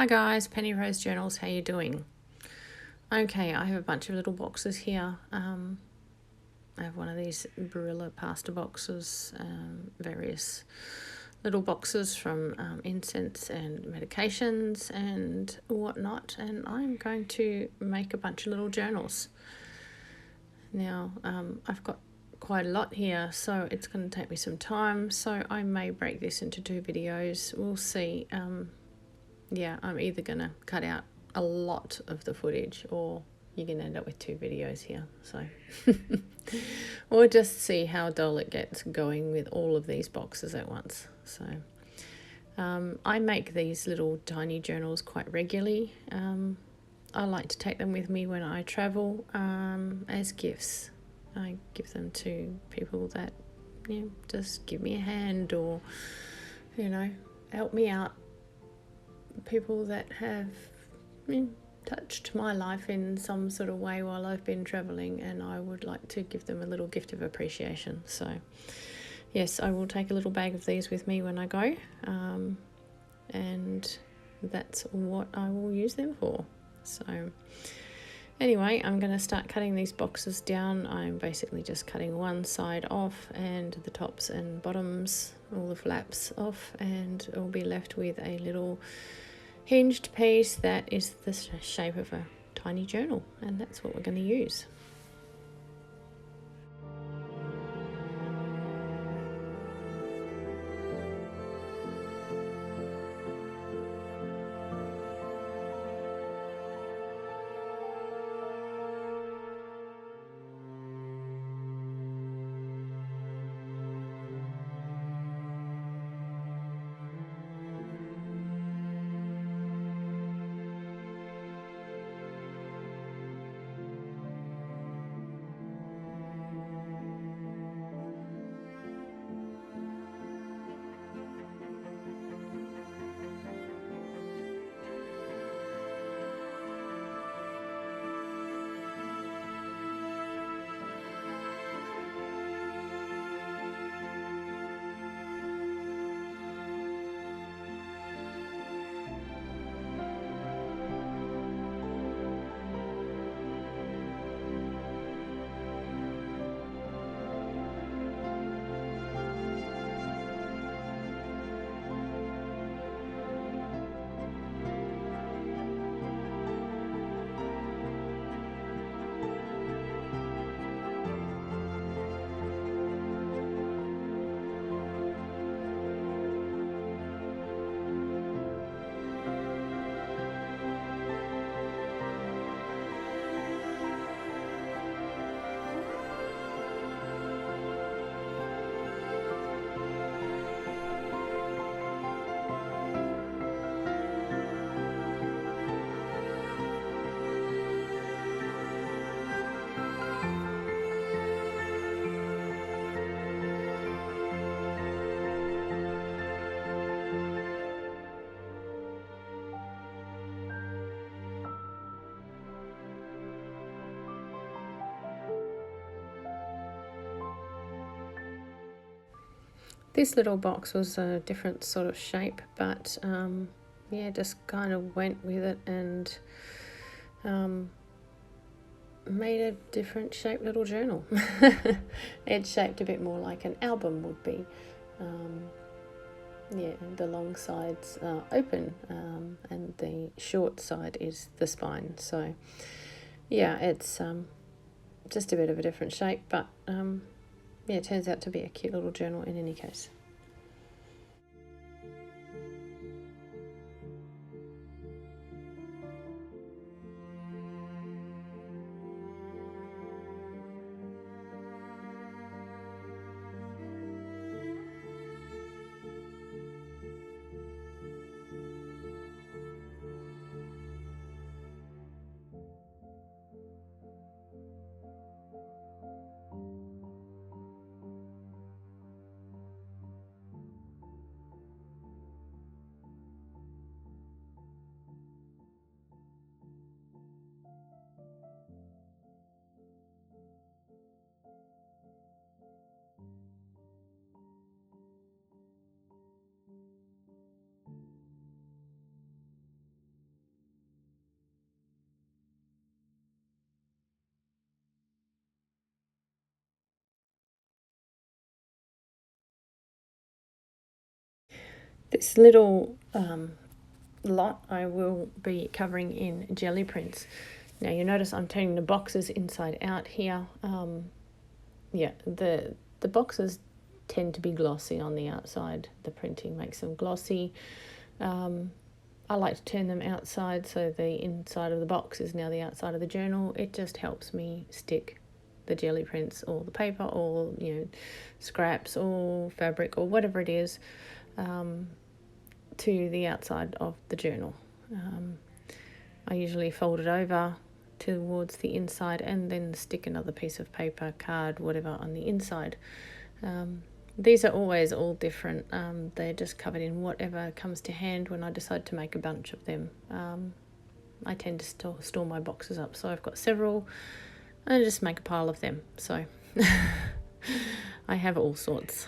Hi guys, Penny Rose Journals, how you doing? Okay, I have a bunch of little boxes here. I have one of these Barilla pasta boxes, various little boxes from incense and medications and whatnot, and I'm going to make a bunch of little journals. Now, I've got quite a lot here, so it's going to take me some time, so I may break this into 2 videos. We'll see. Yeah, I'm either going to cut out a lot of the footage or you're going to end up with 2 videos here. So we'll just see how dull it gets going with all of these boxes at once. So I make these little tiny journals quite regularly. I like to take them with me when I travel as gifts. I give them to people that just give me a hand or, help me out. People that have touched my life in some sort of way while I've been travelling, and I would like to give them a little gift of appreciation. So yes, I will take a little bag of these with me when I go, and that's what I will use them for. So anyway, I'm going to start cutting these boxes down. I'm basically just cutting one side off and the tops and bottoms, all the flaps off, and I'll be left with a little hinged piece that is the shape of a tiny journal, and that's what we're going to use. This little box was a different sort of shape, but just kind of went with it and made a different shaped little journal. It's shaped a bit more like an album would be. The long sides are open, and the short side is the spine. So yeah, it's just a bit of a different shape, but it turns out to be a cute little journal in any case. This little lot I will be covering in jelly prints. Now you notice I'm turning the boxes inside out here. Yeah, the boxes tend to be glossy on the outside. The printing makes them glossy. I like to turn them outside so the inside of the box is now the outside of the journal. It just helps me stick the jelly prints or the paper or scraps or fabric or whatever it is to the outside of the journal. I usually fold it over towards the inside and then stick another piece of paper, card, whatever on the inside. These are always all different. They're just covered in whatever comes to hand when I decide to make a bunch of them. I tend to store my boxes up, so I've got several and I just make a pile of them. So I have all sorts.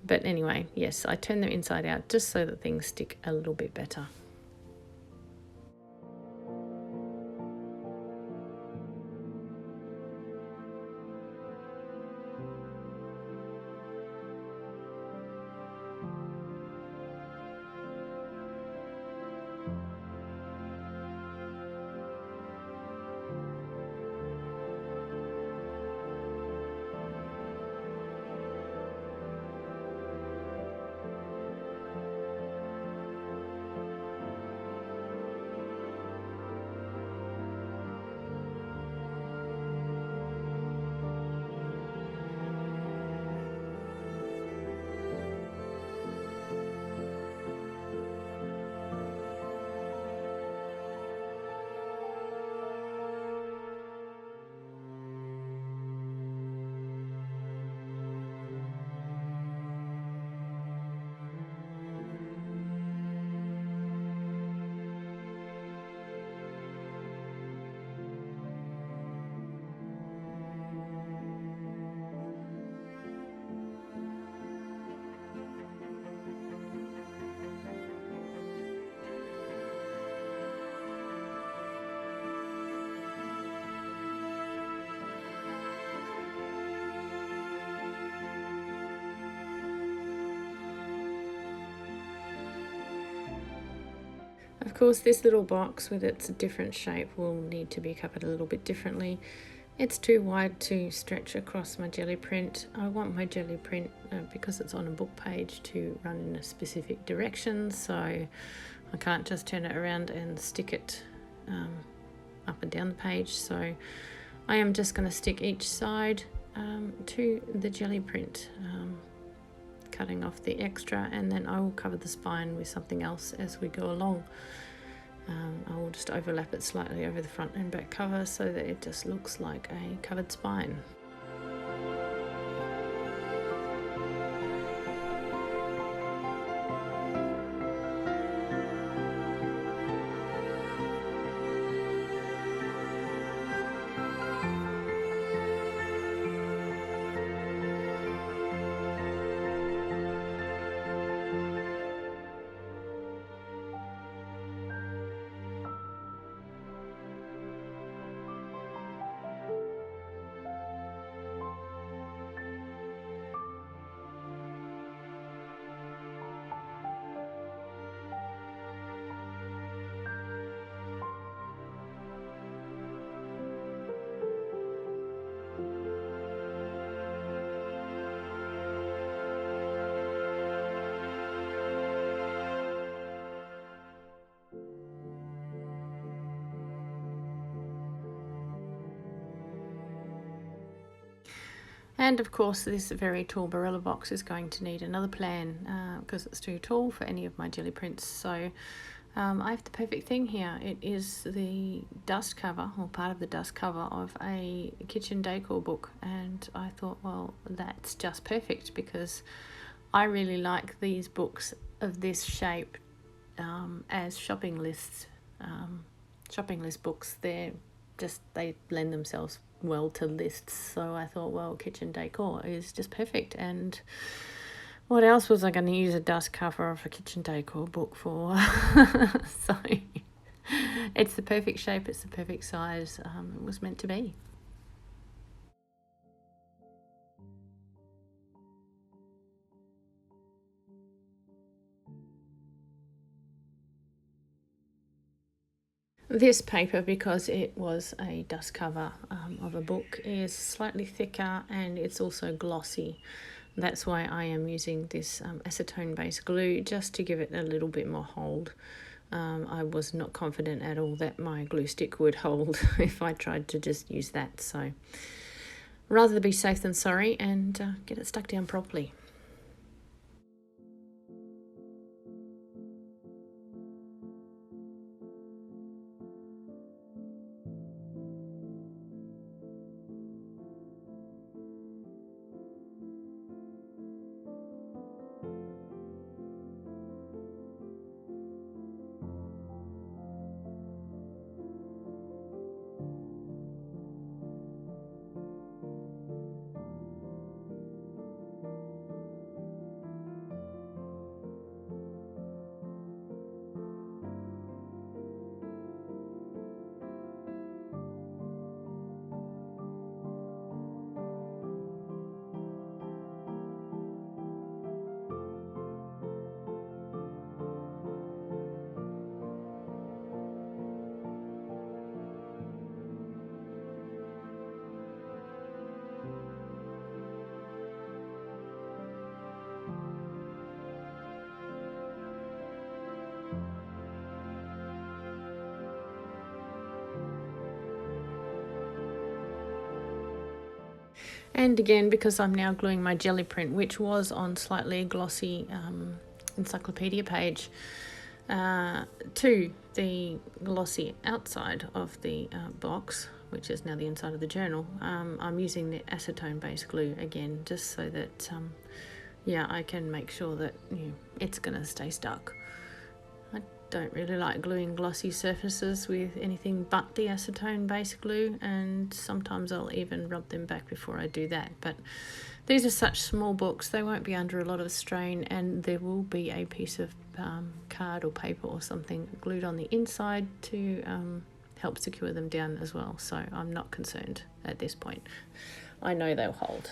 But anyway, yes, I turn them inside out just so that things stick a little bit better. Of course, this little box with its different shape will need to be covered a little bit differently. It's too wide to stretch across my jelly print. I want my jelly print, because it's on a book page, to run in a specific direction, so I can't just turn it around and stick it up and down the page. So I am just going to stick each side to the jelly print, cutting off the extra, and then I will cover the spine with something else as we go along. I will just overlap it slightly over the front and back cover so that it just looks like a covered spine. And of course this very tall Barilla box is going to need another plan because it's too tall for any of my jelly prints. So I have the perfect thing here. It is the dust cover, or part of the dust cover of a kitchen decor book, and I thought, well, that's just perfect because I really like these books of this shape as shopping list books. They lend themselves well to lists, so I thought, well, kitchen decor is just perfect. And what else was I going to use a dust cover of a kitchen decor book for? So it's the perfect shape, it's the perfect size. It was meant to be. This paper, because it was a dust cover of a book, is slightly thicker and it's also glossy. That's why I am using this acetone-based glue, just to give it a little bit more hold. I was not confident at all that my glue stick would hold if I tried to just use that. So rather be safe than sorry and get it stuck down properly. And again, because I'm now gluing my jelly print, which was on slightly glossy encyclopedia page, to the glossy outside of the box, which is now the inside of the journal, I'm using the acetone-based glue again, just so that, I can make sure that it's going to stay stuck. I don't really like gluing glossy surfaces with anything but the acetone-based glue, and sometimes I'll even rub them back before I do that. But these are such small books, they won't be under a lot of strain, and there will be a piece of card or paper or something glued on the inside to help secure them down as well. So I'm not concerned at this point. I know they'll hold.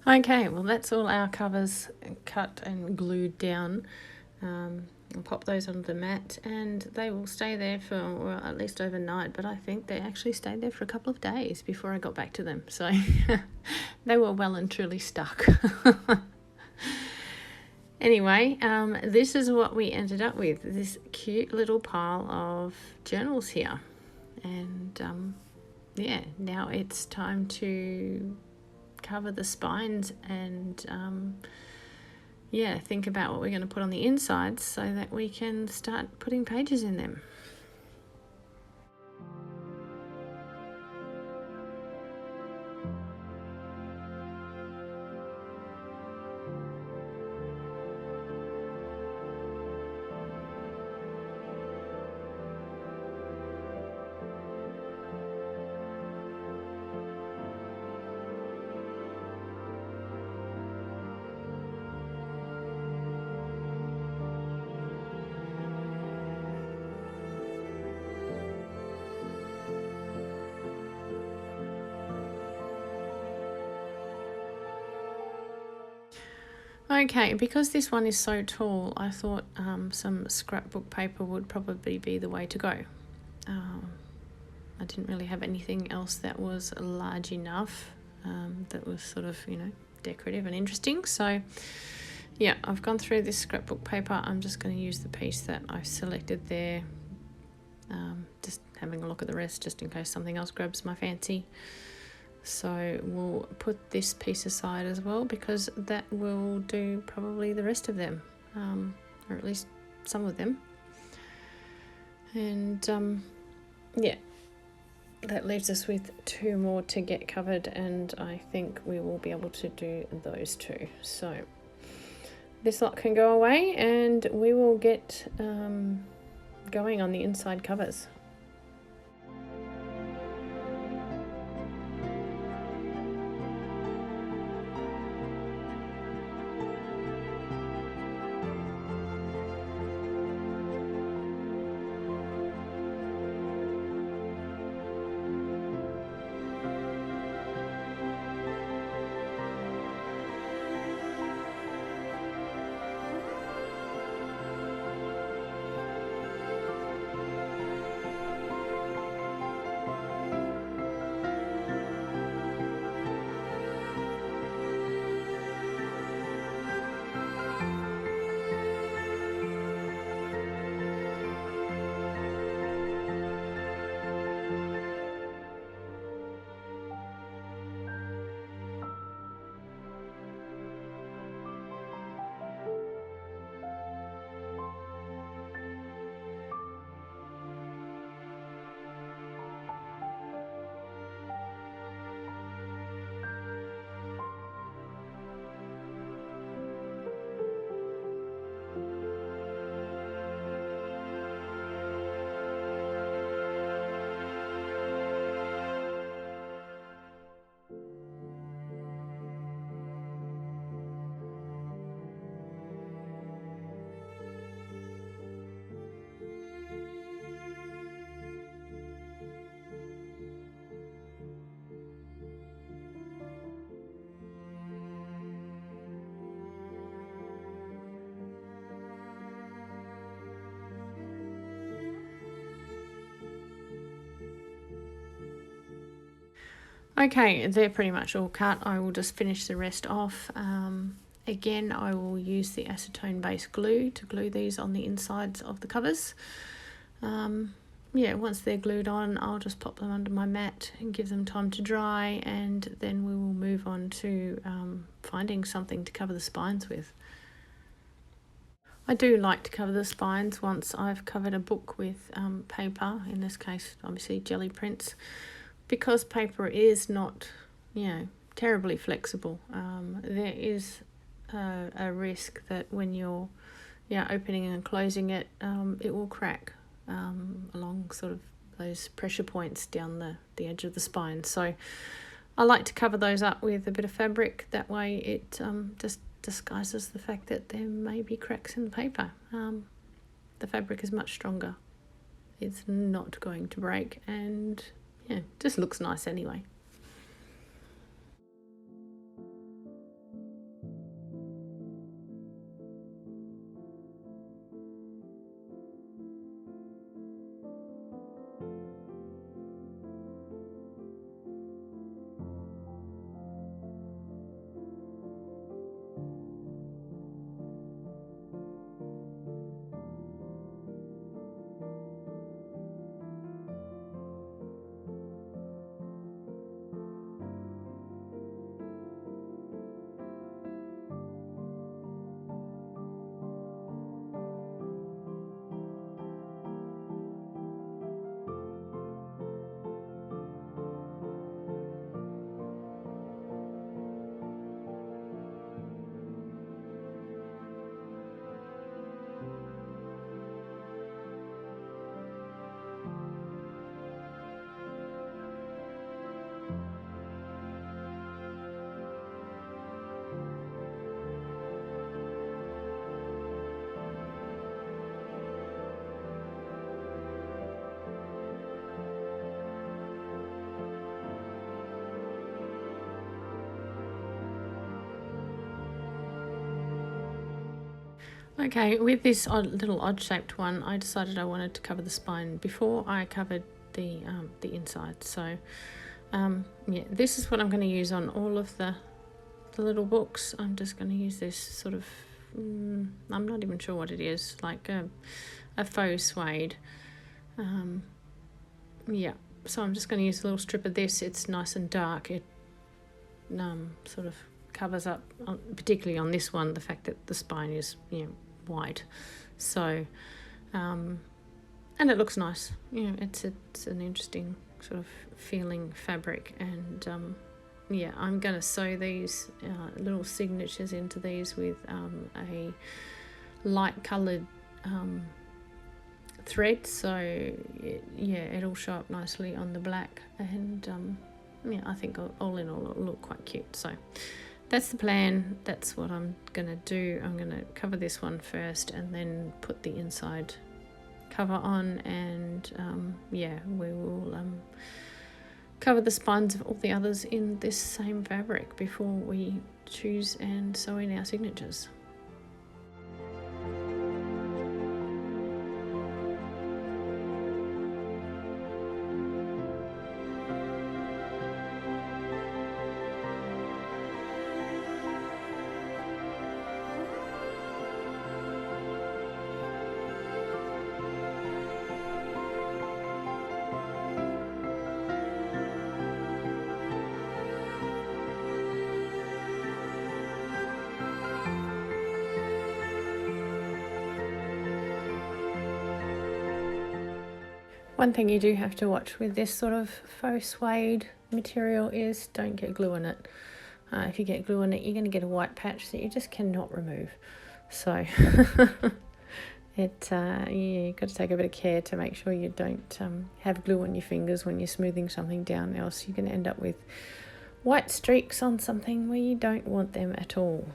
Okay, well that's all our covers cut and glued down. I'll pop those onto the mat and they will stay there for, well, at least overnight, but I think they actually stayed there for a couple of days before I got back to them. So they were well and truly stuck. Anyway, this is what we ended up with, this cute little pile of journals here. And yeah, now it's time to cover the spines and yeah, think about what we're going to put on the insides so that we can start putting pages in them. Okay, because this one is so tall, I thought some scrapbook paper would probably be the way to go. I didn't really have anything else that was large enough, that was sort of, decorative and interesting. So yeah, I've gone through this scrapbook paper. I'm just going to use the piece that I've selected there. Just having a look at the rest just in case something else grabs my fancy. So we'll put this piece aside as well because that will do probably the rest of them, or at least some of them. And yeah, that leaves us with 2 more to get covered, and I think we will be able to do those 2. So this lot can go away and we will get going on the inside covers. Okay, they're pretty much all cut. I will just finish the rest off. Again, I will use the acetone based glue to glue these on the insides of the covers. Yeah, once they're glued on, I'll just pop them under my mat and give them time to dry, and then we will move on to finding something to cover the spines with. I do like to cover the spines once I've covered a book with paper, in this case obviously jelly prints, because paper is not, terribly flexible. There is a risk that when you're opening and closing it, it will crack along sort of those pressure points down the edge of the spine. So I like to cover those up with a bit of fabric. That way it just disguises the fact that there may be cracks in the paper. The fabric is much stronger. It's not going to break, and just looks nice anyway. Okay, with this little odd-shaped one, I decided I wanted to cover the spine before I covered the inside. So, yeah, this is what I'm going to use on all of the little books. I'm just going to use this sort of, I'm not even sure what it is, like a faux suede. Yeah, so I'm just going to use a little strip of this. It's nice and dark. It sort of covers up, particularly on this one, the fact that the spine is, white. So, and it looks nice. It's an interesting sort of feeling fabric. And yeah, I'm going to sew these little signatures into these with a light coloured thread, so it'll show up nicely on the black. And yeah, I think all in all it'll look quite cute. So that's the plan. That's what I'm gonna do. I'm gonna cover this one first and then put the inside cover on, and yeah, we will cover the spines of all the others in this same fabric before we choose and sew in our signatures. One thing you do have to watch with this sort of faux suede material is don't get glue in it. If you get glue in it, you're going to get a white patch that you just cannot remove. So you've got to take a bit of care to make sure you don't have glue on your fingers when you're smoothing something down, else you're going to end up with white streaks on something where you don't want them at all.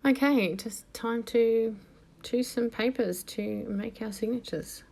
Okay, just time to choose some papers to make our signatures.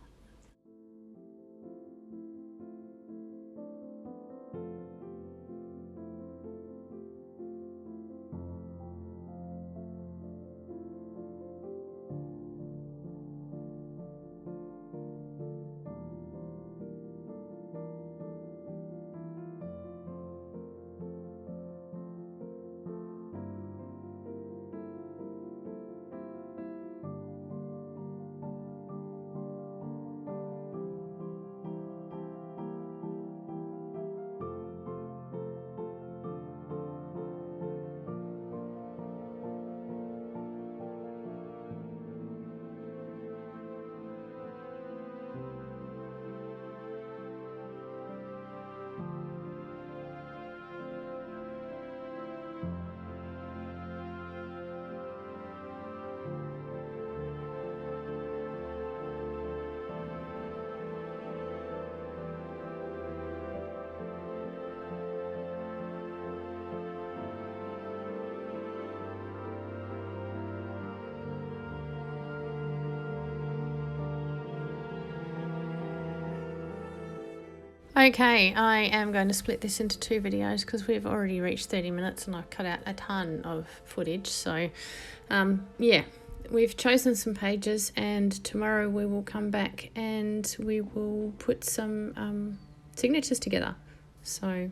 Okay, I am going to split this into 2 videos because we've already reached 30 minutes and I've cut out a ton of footage. So, yeah, we've chosen some pages, and tomorrow we will come back and we will put some signatures together. So,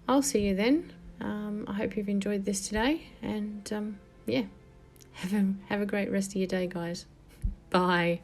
I'll see you then. I hope you've enjoyed this today, and yeah, have a great rest of your day, guys. Bye.